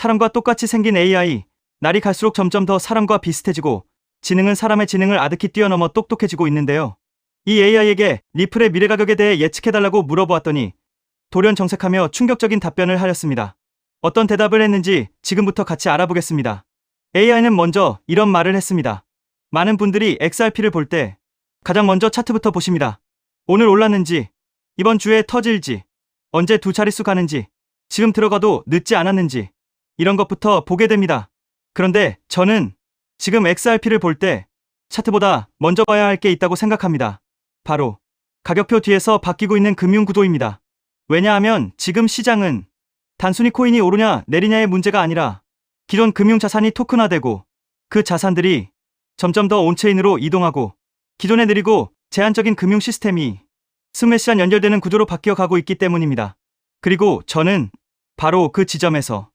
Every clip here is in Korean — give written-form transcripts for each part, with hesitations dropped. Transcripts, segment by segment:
사람과 똑같이 생긴 AI, 날이 갈수록 점점 더 사람과 비슷해지고 지능은 사람의 지능을 아득히 뛰어넘어 똑똑해지고 있는데요. 이 AI에게 리플의 미래 가격에 대해 예측해달라고 물어보았더니 돌연 정색하며 충격적인 답변을 하였습니다. 어떤 대답을 했는지 지금부터 같이 알아보겠습니다. AI는 먼저 이런 말을 했습니다. 많은 분들이 XRP를 볼 때 가장 먼저 차트부터 보십니다. 오늘 올랐는지, 이번 주에 터질지, 언제 두 자릿수 가는지, 지금 들어가도 늦지 않았는지 이런 것부터 보게 됩니다. 그런데 저는 지금 XRP를 볼 때 차트보다 먼저 봐야 할 게 있다고 생각합니다. 바로 가격표 뒤에서 바뀌고 있는 금융구도입니다. 왜냐하면 지금 시장은 단순히 코인이 오르냐 내리냐의 문제가 아니라 기존 금융자산이 토큰화되고 그 자산들이 점점 더 온체인으로 이동하고 기존에 느리고 제한적인 금융 시스템이 스매시한 연결되는 구조로 바뀌어가고 있기 때문입니다. 그리고 저는 바로 그 지점에서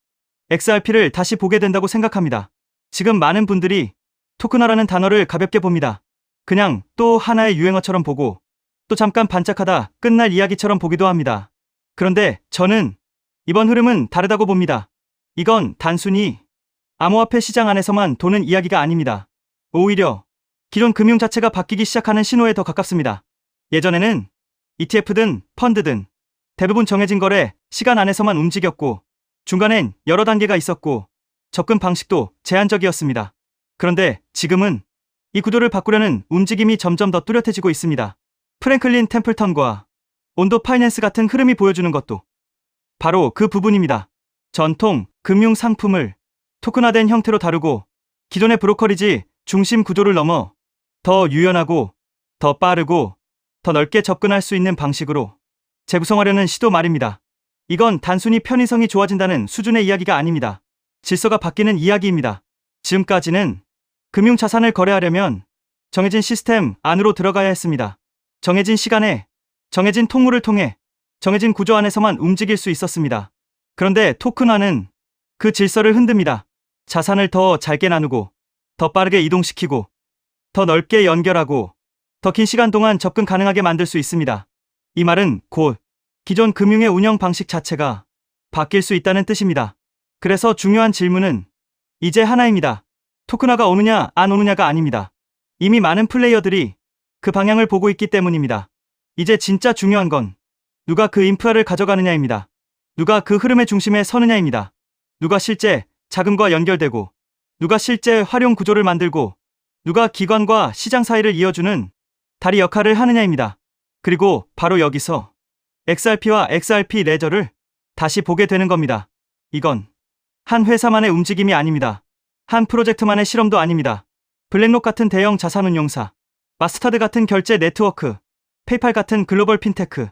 XRP를 다시 보게 된다고 생각합니다. 지금 많은 분들이 토큰화라는 단어를 가볍게 봅니다. 그냥 또 하나의 유행어처럼 보고 또 잠깐 반짝하다 끝날 이야기처럼 보기도 합니다. 그런데 저는 이번 흐름은 다르다고 봅니다. 이건 단순히 암호화폐 시장 안에서만 도는 이야기가 아닙니다. 오히려 기존 금융 자체가 바뀌기 시작하는 신호에 더 가깝습니다. 예전에는 ETF든 펀드든 대부분 정해진 거래 시간 안에서만 움직였고 중간엔 여러 단계가 있었고 접근 방식도 제한적이었습니다. 그런데 지금은 이 구조를 바꾸려는 움직임이 점점 더 뚜렷해지고 있습니다. 프랭클린 템플턴과 온도 파이낸스 같은 흐름이 보여주는 것도 바로 그 부분입니다. 전통 금융 상품을 토큰화된 형태로 다루고 기존의 브로커리지 중심 구조를 넘어 더 유연하고 더 빠르고 더 넓게 접근할 수 있는 방식으로 재구성하려는 시도 말입니다. 이건 단순히 편의성이 좋아진다는 수준의 이야기가 아닙니다. 질서가 바뀌는 이야기입니다. 지금까지는 금융 자산을 거래하려면 정해진 시스템 안으로 들어가야 했습니다. 정해진 시간에 정해진 통로를 통해 정해진 구조 안에서만 움직일 수 있었습니다. 그런데 토큰화는 그 질서를 흔듭니다. 자산을 더 잘게 나누고 더 빠르게 이동시키고 더 넓게 연결하고 더 긴 시간 동안 접근 가능하게 만들 수 있습니다. 이 말은 곧 기존 금융의 운영 방식 자체가 바뀔 수 있다는 뜻입니다. 그래서 중요한 질문은 이제 하나입니다. 토큰화가 오느냐 안 오느냐가 아닙니다. 이미 많은 플레이어들이 그 방향을 보고 있기 때문입니다. 이제 진짜 중요한 건 누가 그 인프라를 가져가느냐입니다. 누가 그 흐름의 중심에 서느냐입니다. 누가 실제 자금과 연결되고 누가 실제 활용 구조를 만들고 누가 기관과 시장 사이를 이어주는 다리 역할을 하느냐입니다. 그리고 바로 여기서 XRP와 XRP 레저를 다시 보게 되는 겁니다. 이건 한 회사만의 움직임이 아닙니다. 한 프로젝트만의 실험도 아닙니다. 블랙록 같은 대형 자산운용사, 마스터카드 같은 결제 네트워크, 페이팔 같은 글로벌 핀테크,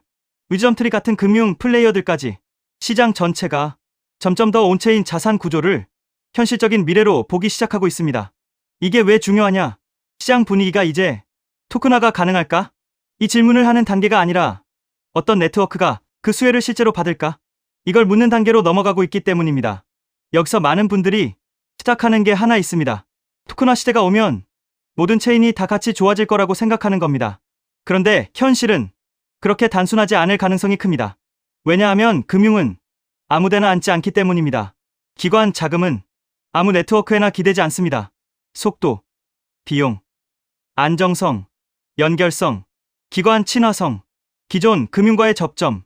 위즈덤트리 같은 금융 플레이어들까지 시장 전체가 점점 더 온체인 자산 구조를 현실적인 미래로 보기 시작하고 있습니다. 이게 왜 중요하냐? 시장 분위기가 이제 토큰화가 가능할까? 이 질문을 하는 단계가 아니라 어떤 네트워크가 그 수혜를 실제로 받을까? 이걸 묻는 단계로 넘어가고 있기 때문입니다. 여기서 많은 분들이 시작하는 게 하나 있습니다. 토큰화 시대가 오면 모든 체인이 다 같이 좋아질 거라고 생각하는 겁니다. 그런데 현실은 그렇게 단순하지 않을 가능성이 큽니다. 왜냐하면 금융은 아무데나 앉지 않기 때문입니다. 기관 자금은 아무 네트워크에나 기대지 않습니다. 속도, 비용, 안정성, 연결성, 기관 친화성, 기존 금융과의 접점,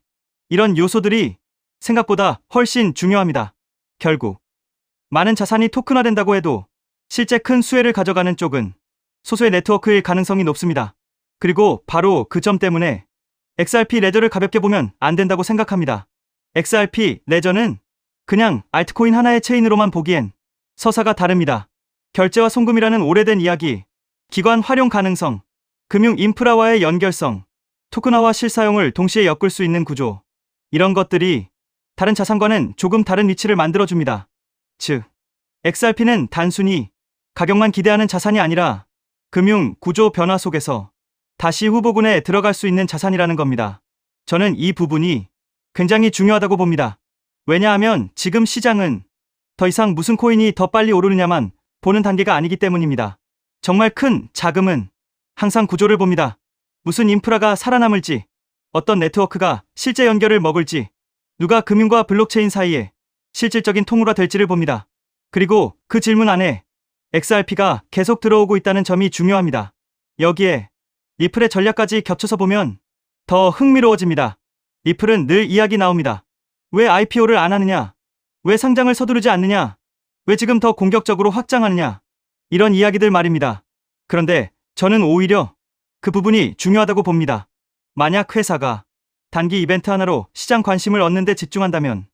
이런 요소들이 생각보다 훨씬 중요합니다. 결국 많은 자산이 토큰화된다고 해도 실제 큰 수혜를 가져가는 쪽은 소수의 네트워크일 가능성이 높습니다. 그리고 바로 그 점 때문에 XRP 레저를 가볍게 보면 안 된다고 생각합니다. XRP 레저는 그냥 알트코인 하나의 체인으로만 보기엔 서사가 다릅니다. 결제와 송금이라는 오래된 이야기, 기관 활용 가능성, 금융 인프라와의 연결성, 토큰화와 실사용을 동시에 엮을 수 있는 구조, 이런 것들이 다른 자산과는 조금 다른 위치를 만들어줍니다. 즉, XRP는 단순히 가격만 기대하는 자산이 아니라 금융 구조 변화 속에서 다시 후보군에 들어갈 수 있는 자산이라는 겁니다. 저는 이 부분이 굉장히 중요하다고 봅니다. 왜냐하면 지금 시장은 더 이상 무슨 코인이 더 빨리 오르느냐만 보는 단계가 아니기 때문입니다. 정말 큰 자금은 항상 구조를 봅니다. 무슨 인프라가 살아남을지, 어떤 네트워크가 실제 연결을 먹을지, 누가 금융과 블록체인 사이에 실질적인 통로가 될지를 봅니다. 그리고 그 질문 안에 XRP가 계속 들어오고 있다는 점이 중요합니다. 여기에 리플의 전략까지 겹쳐서 보면 더 흥미로워집니다. 리플은 늘 이야기 나옵니다. 왜 IPO를 안 하느냐? 왜 상장을 서두르지 않느냐? 왜 지금 더 공격적으로 확장하느냐? 이런 이야기들 말입니다. 그런데 저는 오히려 그 부분이 중요하다고 봅니다. 만약 회사가 단기 이벤트 하나로 시장 관심을 얻는 데 집중한다면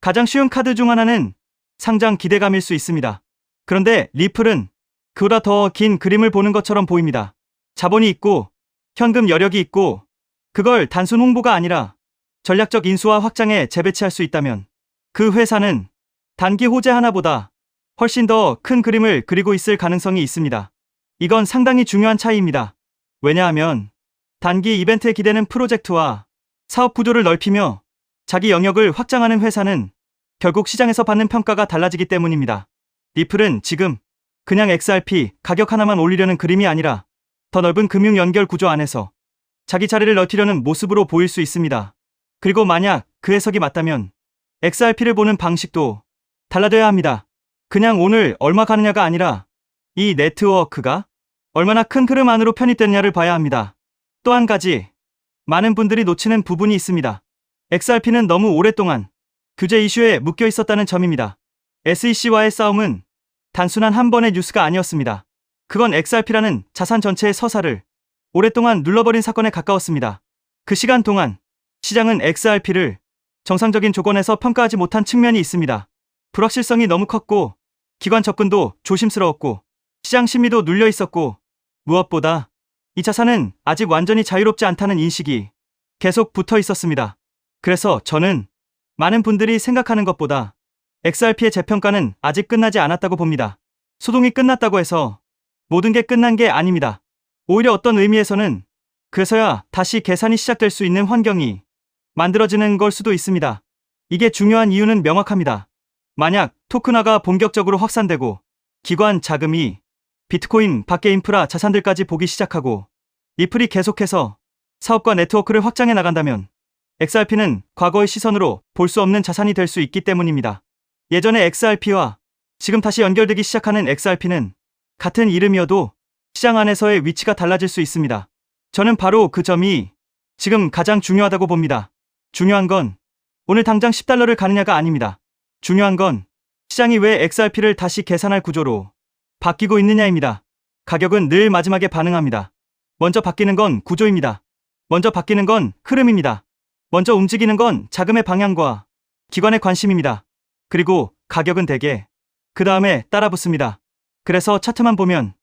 가장 쉬운 카드 중 하나는 상장 기대감일 수 있습니다. 그런데 리플은 그보다 더 긴 그림을 보는 것처럼 보입니다. 자본이 있고 현금 여력이 있고 그걸 단순 홍보가 아니라 전략적 인수와 확장에 재배치할 수 있다면 그 회사는 단기 호재 하나보다 훨씬 더 큰 그림을 그리고 있을 가능성이 있습니다. 이건 상당히 중요한 차이입니다. 왜냐하면 단기 이벤트에 기대는 프로젝트와 사업 구조를 넓히며 자기 영역을 확장하는 회사는 결국 시장에서 받는 평가가 달라지기 때문입니다. 리플은 지금 그냥 XRP 가격 하나만 올리려는 그림이 아니라 더 넓은 금융 연결 구조 안에서 자기 자리를 넓히려는 모습으로 보일 수 있습니다. 그리고 만약 그 해석이 맞다면 XRP를 보는 방식도 달라져야 합니다. 그냥 오늘 얼마 가느냐가 아니라 이 네트워크가 얼마나 큰 흐름 안으로 편입되느냐를 봐야 합니다. 또 한 가지 많은 분들이 놓치는 부분이 있습니다. XRP는 너무 오랫동안 규제 이슈에 묶여 있었다는 점입니다. SEC와의 싸움은 단순한 한 번의 뉴스가 아니었습니다. 그건 XRP라는 자산 전체의 서사를 오랫동안 눌러버린 사건에 가까웠습니다. 그 시간 동안 시장은 XRP를 정상적인 조건에서 평가하지 못한 측면이 있습니다. 불확실성이 너무 컸고 기관 접근도 조심스러웠고 시장 심리도 눌려 있었고 무엇보다 이 자산은 아직 완전히 자유롭지 않다는 인식이 계속 붙어 있었습니다. 그래서 저는 많은 분들이 생각하는 것보다 XRP의 재평가는 아직 끝나지 않았다고 봅니다. 소동이 끝났다고 해서 모든 게 끝난 게 아닙니다. 오히려 어떤 의미에서는 그래서야 다시 계산이 시작될 수 있는 환경이 만들어지는 걸 수도 있습니다. 이게 중요한 이유는 명확합니다. 만약 토큰화가 본격적으로 확산되고 기관 자금이 비트코인 밖의 인프라 자산들까지 보기 시작하고 리플이 계속해서 사업과 네트워크를 확장해 나간다면 XRP는 과거의 시선으로 볼 수 없는 자산이 될 수 있기 때문입니다. 예전의 XRP와 지금 다시 연결되기 시작하는 XRP는 같은 이름이어도 시장 안에서의 위치가 달라질 수 있습니다. 저는 바로 그 점이 지금 가장 중요하다고 봅니다. 중요한 건 오늘 당장 $10를 가느냐가 아닙니다. 중요한 건 시장이 왜 XRP를 다시 계산할 구조로 바뀌고 있느냐입니다. 가격은 늘 마지막에 반응합니다. 먼저 바뀌는 건 구조입니다. 먼저 바뀌는 건 흐름입니다. 먼저 움직이는 건 자금의 방향과 기관의 관심입니다. 그리고 가격은 대개 그 다음에 따라붙습니다. 그래서 차트만 보면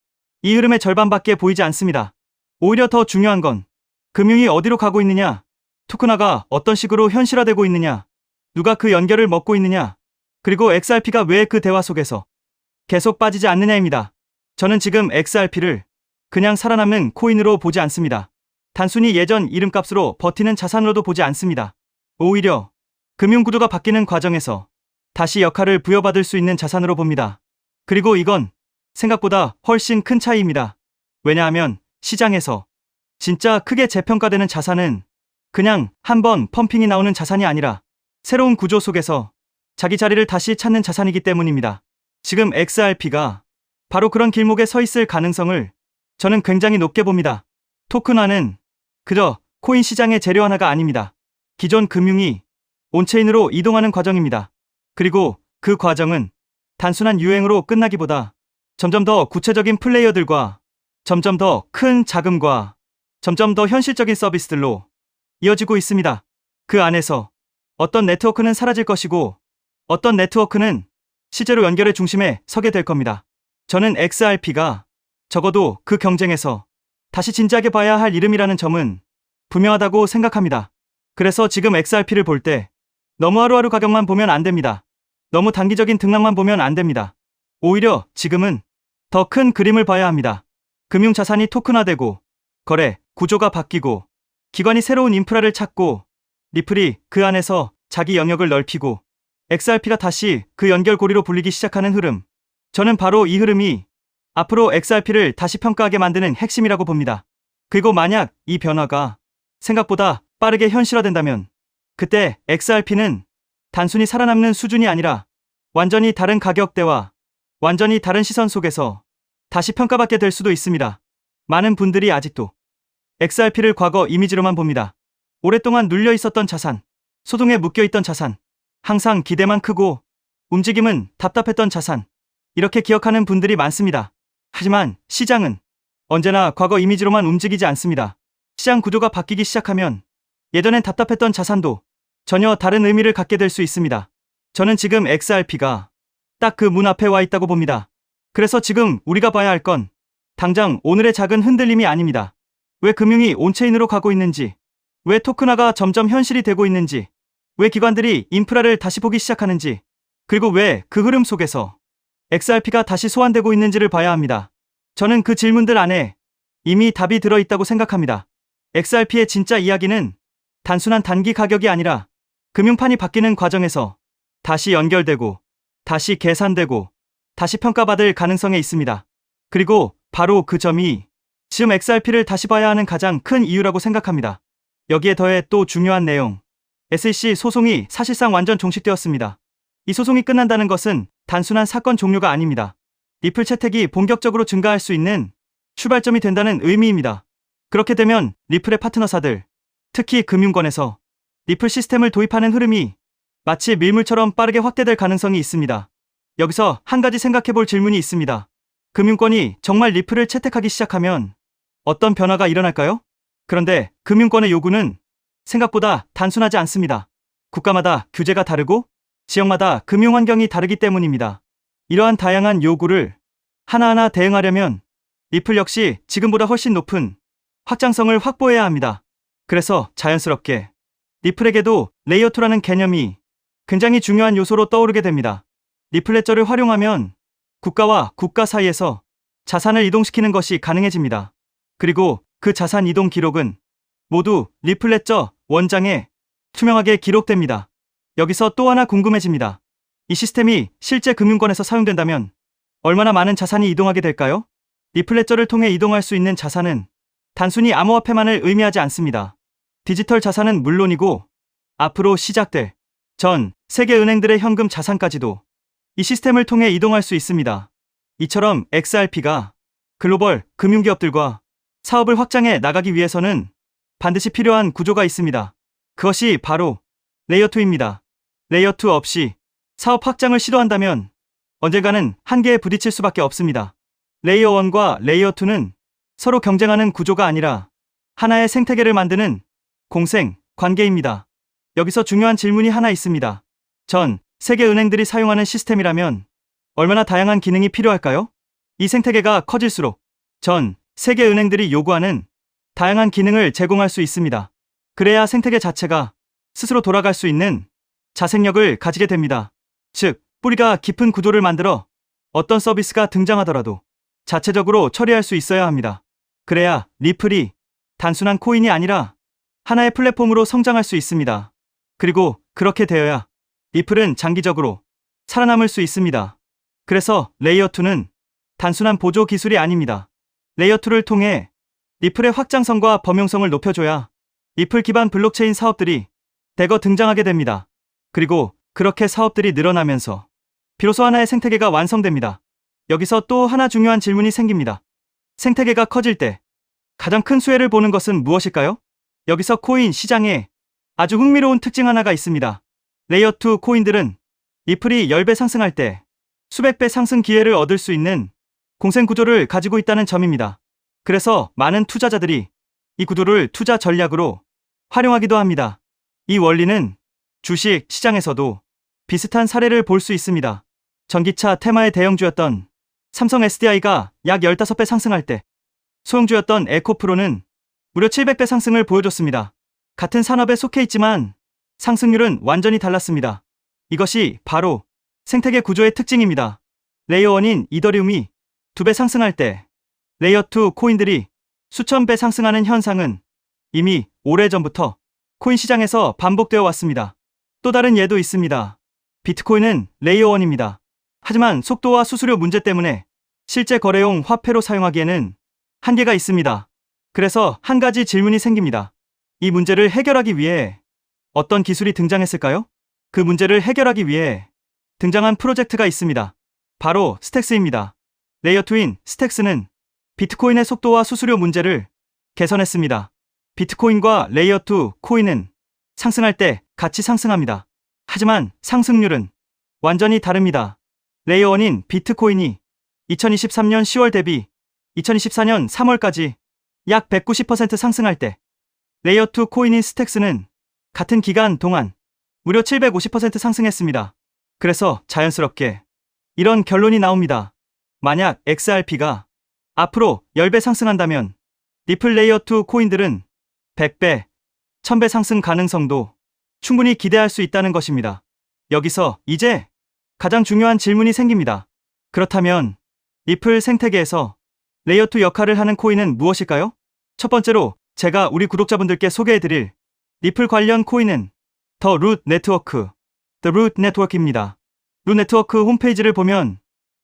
이 흐름의 절반밖에 보이지 않습니다. 오히려 더 중요한 건 금융이 어디로 가고 있느냐, 토큰화가 어떤 식으로 현실화되고 있느냐, 누가 그 연결을 먹고 있느냐, 그리고 XRP가 왜 그 대화 속에서 계속 빠지지 않느냐입니다. 저는 지금 XRP를 그냥 살아남는 코인으로 보지 않습니다. 단순히 예전 이름값으로 버티는 자산으로도 보지 않습니다. 오히려 금융구조가 바뀌는 과정에서 다시 역할을 부여받을 수 있는 자산으로 봅니다. 그리고 이건 생각보다 훨씬 큰 차이입니다. 왜냐하면 시장에서 진짜 크게 재평가되는 자산은 그냥 한번 펌핑이 나오는 자산이 아니라 새로운 구조 속에서 자기 자리를 다시 찾는 자산이기 때문입니다. 지금 XRP가 바로 그런 길목에 서 있을 가능성을 저는 굉장히 높게 봅니다. 토큰화는 그저 코인 시장의 재료 하나가 아닙니다. 기존 금융이 온체인으로 이동하는 과정입니다. 그리고 그 과정은 단순한 유행으로 끝나기보다 점점 더 구체적인 플레이어들과 점점 더 큰 자금과 점점 더 현실적인 서비스들로 이어지고 있습니다. 그 안에서 어떤 네트워크는 사라질 것이고 어떤 네트워크는 실제로 연결의 중심에 서게 될 겁니다. 저는 XRP가 적어도 그 경쟁에서 다시 진지하게 봐야 할 이름이라는 점은 분명하다고 생각합니다. 그래서 지금 XRP를 볼 때 너무 하루하루 가격만 보면 안 됩니다. 너무 단기적인 등락만 보면 안 됩니다. 오히려 지금은 더 큰 그림을 봐야 합니다. 금융자산이 토큰화되고 거래, 구조가 바뀌고 기관이 새로운 인프라를 찾고 리플이 그 안에서 자기 영역을 넓히고 XRP가 다시 그 연결고리로 불리기 시작하는 흐름. 저는 바로 이 흐름이 앞으로 XRP를 다시 평가하게 만드는 핵심이라고 봅니다. 그리고 만약 이 변화가 생각보다 빠르게 현실화된다면 그때 XRP는 단순히 살아남는 수준이 아니라 완전히 다른 가격대와 완전히 다른 시선 속에서 다시 평가받게 될 수도 있습니다. 많은 분들이 아직도 XRP를 과거 이미지로만 봅니다. 오랫동안 눌려 있었던 자산, 소동에 묶여 있던 자산, 항상 기대만 크고 움직임은 답답했던 자산, 이렇게 기억하는 분들이 많습니다. 하지만 시장은 언제나 과거 이미지로만 움직이지 않습니다. 시장 구조가 바뀌기 시작하면 예전엔 답답했던 자산도 전혀 다른 의미를 갖게 될 수 있습니다. 저는 지금 XRP가 딱 그 문 앞에 와 있다고 봅니다. 그래서 지금 우리가 봐야 할 건 당장 오늘의 작은 흔들림이 아닙니다. 왜 금융이 온체인으로 가고 있는지, 왜 토큰화가 점점 현실이 되고 있는지, 왜 기관들이 인프라를 다시 보기 시작하는지, 그리고 왜 그 흐름 속에서 XRP가 다시 소환되고 있는지를 봐야 합니다. 저는 그 질문들 안에 이미 답이 들어있다고 생각합니다. XRP의 진짜 이야기는 단순한 단기 가격이 아니라 금융판이 바뀌는 과정에서 다시 연결되고, 다시 계산되고, 다시 평가받을 가능성에 있습니다. 그리고 바로 그 점이 지금 XRP를 다시 봐야 하는 가장 큰 이유라고 생각합니다. 여기에 더해 또 중요한 내용. SEC 소송이 사실상 완전 종식되었습니다. 이 소송이 끝난다는 것은 단순한 사건 종료가 아닙니다. 리플 채택이 본격적으로 증가할 수 있는 출발점이 된다는 의미입니다. 그렇게 되면 리플의 파트너사들, 특히 금융권에서 리플 시스템을 도입하는 흐름이 마치 밀물처럼 빠르게 확대될 가능성이 있습니다. 여기서 한 가지 생각해 볼 질문이 있습니다. 금융권이 정말 리플을 채택하기 시작하면 어떤 변화가 일어날까요? 그런데 금융권의 요구는 생각보다 단순하지 않습니다. 국가마다 규제가 다르고 지역마다 금융 환경이 다르기 때문입니다. 이러한 다양한 요구를 하나하나 대응하려면 리플 역시 지금보다 훨씬 높은 확장성을 확보해야 합니다. 그래서 자연스럽게 리플에게도 레이어2라는 개념이 굉장히 중요한 요소로 떠오르게 됩니다. 리플 레저를 활용하면 국가와 국가 사이에서 자산을 이동시키는 것이 가능해집니다. 그리고 그 자산 이동 기록은 모두 리플 레저 원장에 투명하게 기록됩니다. 여기서 또 하나 궁금해집니다. 이 시스템이 실제 금융권에서 사용된다면 얼마나 많은 자산이 이동하게 될까요? 리플 레저를 통해 이동할 수 있는 자산은 단순히 암호화폐만을 의미하지 않습니다. 디지털 자산은 물론이고 앞으로 시작될 전 세계 은행들의 현금 자산까지도 이 시스템을 통해 이동할 수 있습니다. 이처럼 XRP가 글로벌 금융기업들과 사업을 확장해 나가기 위해서는 반드시 필요한 구조가 있습니다. 그것이 바로 레이어2입니다. 레이어2 없이 사업 확장을 시도한다면 언젠가는 한계에 부딪힐 수밖에 없습니다. 레이어1과 레이어2는 서로 경쟁하는 구조가 아니라 하나의 생태계를 만드는 공생 관계입니다. 여기서 중요한 질문이 하나 있습니다. 전 세계 은행들이 사용하는 시스템이라면 얼마나 다양한 기능이 필요할까요? 이 생태계가 커질수록 전 세계 은행들이 요구하는 다양한 기능을 제공할 수 있습니다. 그래야 생태계 자체가 스스로 돌아갈 수 있는 자생력을 가지게 됩니다. 즉, 뿌리가 깊은 구조를 만들어 어떤 서비스가 등장하더라도 자체적으로 처리할 수 있어야 합니다. 그래야 리플이 단순한 코인이 아니라 하나의 플랫폼으로 성장할 수 있습니다. 그리고 그렇게 되어야 리플은 장기적으로 살아남을 수 있습니다. 그래서 레이어2는 단순한 보조 기술이 아닙니다. 레이어2를 통해 리플의 확장성과 범용성을 높여줘야 리플 기반 블록체인 사업들이 대거 등장하게 됩니다. 그리고 그렇게 사업들이 늘어나면서 비로소 하나의 생태계가 완성됩니다. 여기서 또 하나 중요한 질문이 생깁니다. 생태계가 커질 때 가장 큰 수혜를 보는 것은 무엇일까요? 여기서 코인 시장에 아주 흥미로운 특징 하나가 있습니다. 레이어2 코인들은 리플이 10배 상승할 때 수백 배 상승 기회를 얻을 수 있는 공생 구조를 가지고 있다는 점입니다. 그래서 많은 투자자들이 이 구도를 투자 전략으로 활용하기도 합니다. 이 원리는 주식 시장에서도 비슷한 사례를 볼 수 있습니다. 전기차 테마의 대형주였던 삼성 SDI가 약 15배 상승할 때 소형주였던 에코프로는 무려 700배 상승을 보여줬습니다. 같은 산업에 속해 있지만 상승률은 완전히 달랐습니다. 이것이 바로 생태계 구조의 특징입니다. 레이어1인 이더리움이 2배 상승할 때 레이어2 코인들이 수천 배 상승하는 현상은 이미 오래전부터 코인 시장에서 반복되어 왔습니다. 또 다른 예도 있습니다. 비트코인은 레이어1입니다. 하지만 속도와 수수료 문제 때문에 실제 거래용 화폐로 사용하기에는 한계가 있습니다. 그래서 한 가지 질문이 생깁니다. 이 문제를 해결하기 위해 어떤 기술이 등장했을까요? 그 문제를 해결하기 위해 등장한 프로젝트가 있습니다. 바로 스택스입니다. 레이어 2인 스택스는 비트코인의 속도와 수수료 문제를 개선했습니다. 비트코인과 레이어 2 코인은 상승할 때 같이 상승합니다. 하지만 상승률은 완전히 다릅니다. 레이어 1인 비트코인이 2023년 10월 대비 2024년 3월까지 약 190% 상승할 때 레이어 2 코인인 스택스는 같은 기간 동안 무려 750% 상승했습니다. 그래서 자연스럽게 이런 결론이 나옵니다. 만약 XRP가 앞으로 10배 상승한다면 리플 레이어 2 코인들은 100배, 1000배 상승 가능성도 충분히 기대할 수 있다는 것입니다. 여기서 이제 가장 중요한 질문이 생깁니다. 그렇다면 리플 생태계에서 레이어 2 역할을 하는 코인은 무엇일까요? 첫 번째로 제가 우리 구독자분들께 소개해드릴 리플 관련 코인은 더 루트 네트워크, The Root Network입니다. 루트 네트워크 홈페이지를 보면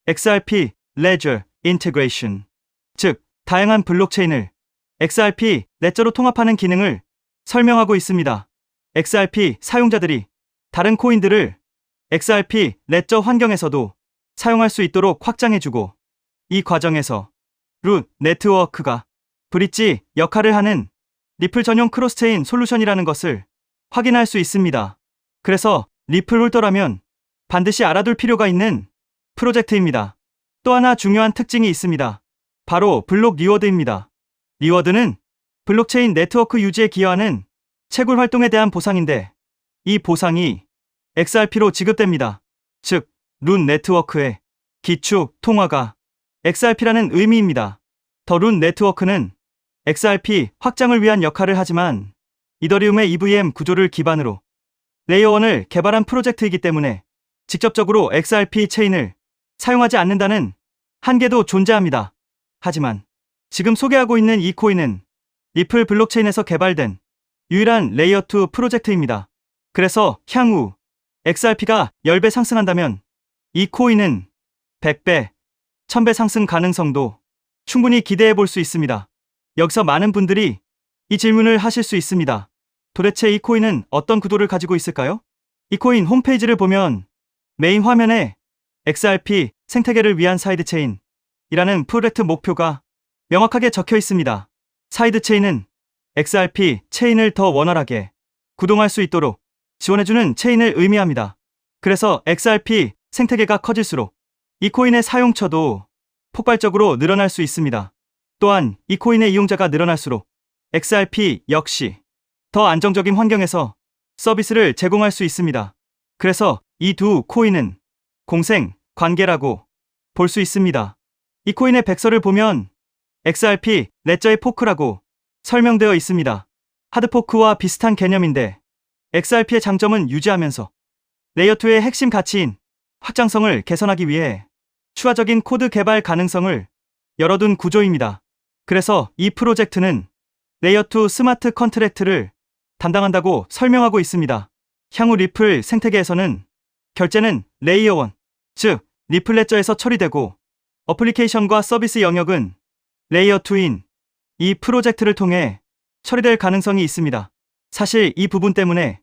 XRP Ledger Integration, 즉 다양한 블록체인을 XRP 레저로 통합하는 기능을 설명하고 있습니다. XRP 사용자들이 다른 코인들을 XRP 레저 환경에서도 사용할 수 있도록 확장해주고, 이 과정에서 루트 네트워크가 브릿지 역할을 하는 리플 전용 크로스체인 솔루션이라는 것을 확인할 수 있습니다. 그래서 리플 홀더라면 반드시 알아둘 필요가 있는 프로젝트입니다. 또 하나 중요한 특징이 있습니다. 바로 블록 리워드입니다. 리워드는 블록체인 네트워크 유지에 기여하는 채굴 활동에 대한 보상인데, 이 보상이 XRP로 지급됩니다. 즉, 루트 네트워크의 기축 통화가 XRP라는 의미입니다. 더 루트 네트워크는 XRP 확장을 위한 역할을 하지만 이더리움의 EVM 구조를 기반으로 레이어 1을 개발한 프로젝트이기 때문에 직접적으로 XRP 체인을 사용하지 않는다는 한계도 존재합니다. 하지만 지금 소개하고 있는 이 코인은 리플 블록체인에서 개발된 유일한 레이어 2 프로젝트입니다. 그래서 향후 XRP가 10배 상승한다면 이 코인은 100배, 1000배 상승 가능성도 충분히 기대해 볼 수 있습니다. 여기서 많은 분들이 이 질문을 하실 수 있습니다. 도대체 이 코인은 어떤 구도를 가지고 있을까요? 이 코인 홈페이지를 보면 메인 화면에 XRP 생태계를 위한 사이드체인이라는 프로젝트 목표가 명확하게 적혀 있습니다. 사이드체인은 XRP 체인을 더 원활하게 구동할 수 있도록 지원해주는 체인을 의미합니다. 그래서 XRP 생태계가 커질수록 이 코인의 사용처도 폭발적으로 늘어날 수 있습니다. 또한 이 코인의 이용자가 늘어날수록 XRP 역시 더 안정적인 환경에서 서비스를 제공할 수 있습니다. 그래서 이 두 코인은 공생 관계라고 볼 수 있습니다. 이 코인의 백서를 보면 XRP 레저의 포크라고 설명되어 있습니다. 하드포크와 비슷한 개념인데 XRP의 장점은 유지하면서 레이어 2의 핵심 가치인 확장성을 개선하기 위해 추가적인 코드 개발 가능성을 열어둔 구조입니다. 그래서 이 프로젝트는 레이어 2 스마트 컨트랙트를 담당한다고 설명하고 있습니다. 향후 리플 생태계에서는 결제는 레이어 1, 즉 리플 레저에서 처리되고 어플리케이션과 서비스 영역은 레이어 2인 이 프로젝트를 통해 처리될 가능성이 있습니다. 사실 이 부분 때문에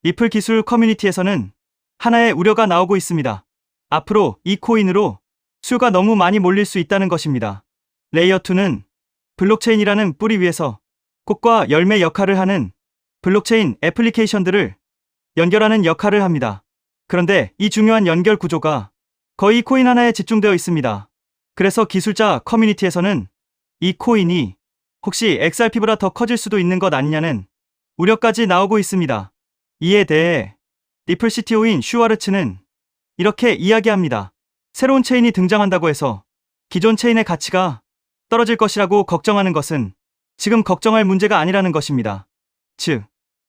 리플 기술 커뮤니티에서는 하나의 우려가 나오고 있습니다. 앞으로 이 코인으로 수요가 너무 많이 몰릴 수 있다는 것입니다. 레이어 2는 블록체인이라는 뿌리 위에서 꽃과 열매 역할을 하는 블록체인 애플리케이션들을 연결하는 역할을 합니다. 그런데 이 중요한 연결 구조가 거의 코인 하나에 집중되어 있습니다. 그래서 기술자 커뮤니티에서는 이 코인이 혹시 XRP보다 더 커질 수도 있는 것 아니냐는 우려까지 나오고 있습니다. 이에 대해 리플 CTO인 슈와르츠는 이렇게 이야기합니다. 새로운 체인이 등장한다고 해서 기존 체인의 가치가 떨어질 것이라고 걱정하는 것은 지금 걱정할 문제가 아니라는 것입니다. 즉,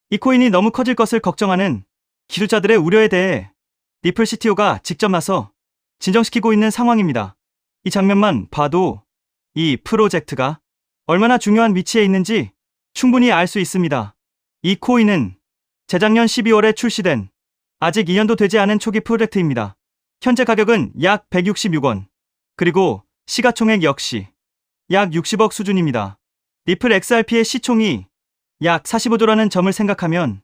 이 코인이 너무 커질 것을 걱정하는 기술자들의 우려에 대해 리플 CTO가 직접 나서 진정시키고 있는 상황입니다. 이 장면만 봐도 이 프로젝트가 얼마나 중요한 위치에 있는지 충분히 알 수 있습니다. 이 코인은 재작년 12월에 출시된 아직 2년도 되지 않은 초기 프로젝트입니다. 현재 가격은 약 166원, 그리고 시가총액 역시 약 60억 수준입니다. 리플 XRP의 시총이 약 45조라는 점을 생각하면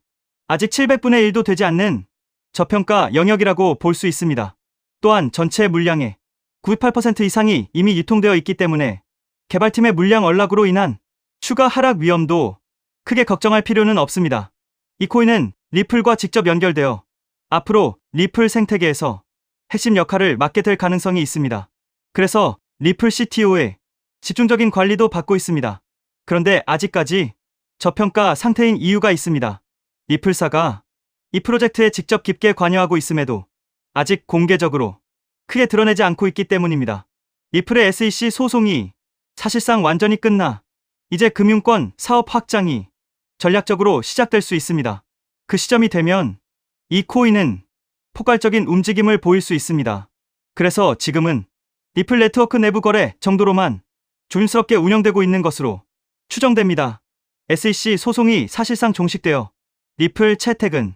아직 700분의 1도 되지 않는 저평가 영역이라고 볼 수 있습니다. 또한 전체 물량의 98% 이상이 이미 유통되어 있기 때문에 개발팀의 물량 언락으로 인한 추가 하락 위험도 크게 걱정할 필요는 없습니다. 이 코인은 리플과 직접 연결되어 앞으로 리플 생태계에서 핵심 역할을 맡게 될 가능성이 있습니다. 그래서 리플 CTO의 집중적인 관리도 받고 있습니다. 그런데 아직까지 저평가 상태인 이유가 있습니다. 리플사가 이 프로젝트에 직접 깊게 관여하고 있음에도 아직 공개적으로 크게 드러내지 않고 있기 때문입니다. 리플의 SEC 소송이 사실상 완전히 끝나 이제 금융권 사업 확장이 전략적으로 시작될 수 있습니다. 그 시점이 되면 이 코인은 폭발적인 움직임을 보일 수 있습니다. 그래서 지금은 리플 네트워크 내부 거래 정도로만 조심스럽게 운영되고 있는 것으로 추정됩니다. SEC 소송이 사실상 종식되어 리플 채택은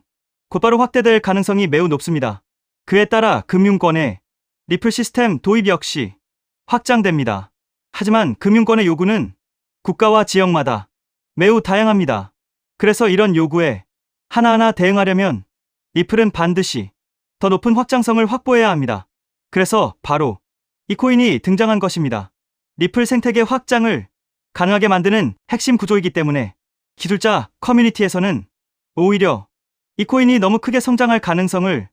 곧바로 확대될 가능성이 매우 높습니다. 그에 따라 금융권의 리플 시스템 도입 역시 확장됩니다. 하지만 금융권의 요구는 국가와 지역마다 매우 다양합니다. 그래서 이런 요구에 하나하나 대응하려면 리플은 반드시 더 높은 확장성을 확보해야 합니다. 그래서 바로 이 코인이 등장한 것입니다. 리플 생태계 확장을 가능하게 만드는 핵심 구조이기 때문에 기술자 커뮤니티에서는 오히려 이 코인이 너무 크게 성장할 가능성을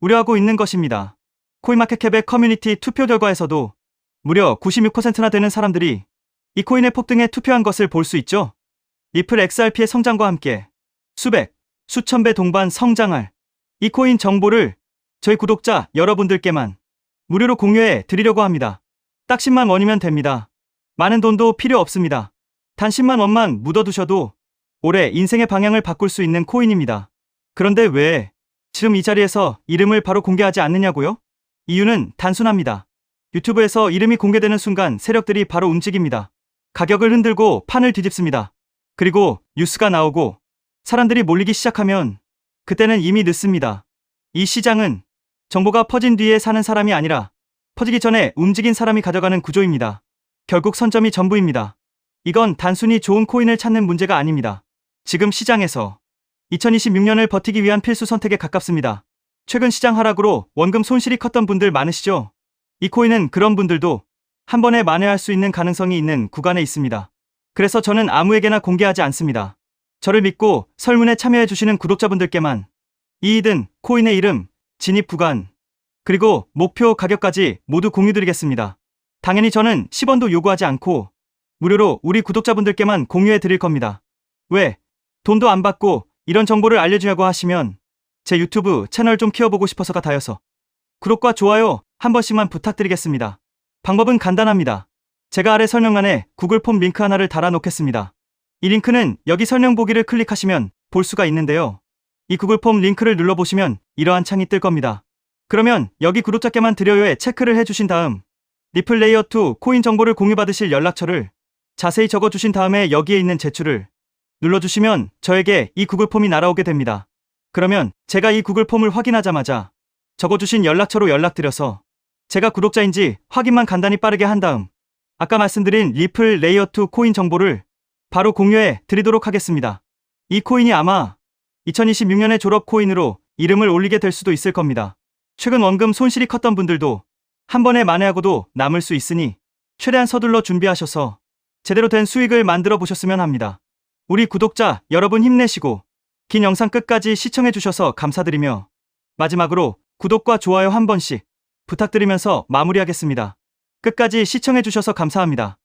우려하고 있는 것입니다. 코인마켓캡의 커뮤니티 투표 결과에서도 무려 96%나 되는 사람들이 이 코인의 폭등에 투표한 것을 볼 수 있죠. 리플 XRP의 성장과 함께 수백, 수천 배 동반 성장할 이 코인 정보를 저희 구독자 여러분들께만 무료로 공유해 드리려고 합니다. 딱 10만 원이면 됩니다. 많은 돈도 필요 없습니다. 단 10만 원만 묻어두셔도 올해 인생의 방향을 바꿀 수 있는 코인입니다. 그런데 왜 지금 이 자리에서 이름을 바로 공개하지 않느냐고요? 이유는 단순합니다. 유튜브에서 이름이 공개되는 순간 세력들이 바로 움직입니다. 가격을 흔들고 판을 뒤집습니다. 그리고 뉴스가 나오고 사람들이 몰리기 시작하면 그때는 이미 늦습니다. 이 시장은 정보가 퍼진 뒤에 사는 사람이 아니라 퍼지기 전에 움직인 사람이 가져가는 구조입니다. 결국 선점이 전부입니다. 이건 단순히 좋은 코인을 찾는 문제가 아닙니다. 지금 시장에서 2026년을 버티기 위한 필수 선택에 가깝습니다. 최근 시장 하락으로 원금 손실이 컸던 분들 많으시죠? 이 코인은 그런 분들도 한 번에 만회할 수 있는 가능성이 있는 구간에 있습니다. 그래서 저는 아무에게나 공개하지 않습니다. 저를 믿고 설문에 참여해 주시는 구독자분들께만 이익은 코인의 이름, 진입 구간, 그리고 목표 가격까지 모두 공유드리겠습니다. 당연히 저는 10원도 요구하지 않고 무료로 우리 구독자분들께만 공유해 드릴 겁니다. 왜? 돈도 안 받고 이런 정보를 알려주냐고 하시면 제 유튜브 채널 좀 키워보고 싶어서가 다여서 구독과 좋아요 한 번씩만 부탁드리겠습니다. 방법은 간단합니다. 제가 아래 설명란에 구글 폼 링크 하나를 달아 놓겠습니다. 이 링크는 여기 설명 보기를 클릭하시면 볼 수가 있는데요. 이 구글 폼 링크를 눌러보시면 이러한 창이 뜰 겁니다. 그러면 여기 구독자께만 드려요에 체크를 해주신 다음 리플 레이어2 코인 정보를 공유받으실 연락처를 자세히 적어주신 다음에 여기에 있는 제출을 눌러주시면 저에게 이 구글 폼이 날아오게 됩니다. 그러면 제가 이 구글 폼을 확인하자마자 적어주신 연락처로 연락드려서 제가 구독자인지 확인만 간단히 빠르게 한 다음 아까 말씀드린 리플 레이어2 코인 정보를 바로 공유해 드리도록 하겠습니다. 이 코인이 아마 2026년의 졸업 코인으로 이름을 올리게 될 수도 있을 겁니다. 최근 원금 손실이 컸던 분들도 한 번에 만회하고도 남을 수 있으니 최대한 서둘러 준비하셔서 제대로 된 수익을 만들어 보셨으면 합니다. 우리 구독자 여러분 힘내시고 긴 영상 끝까지 시청해 주셔서 감사드리며 마지막으로 구독과 좋아요 한 번씩 부탁드리면서 마무리하겠습니다. 끝까지 시청해 주셔서 감사합니다.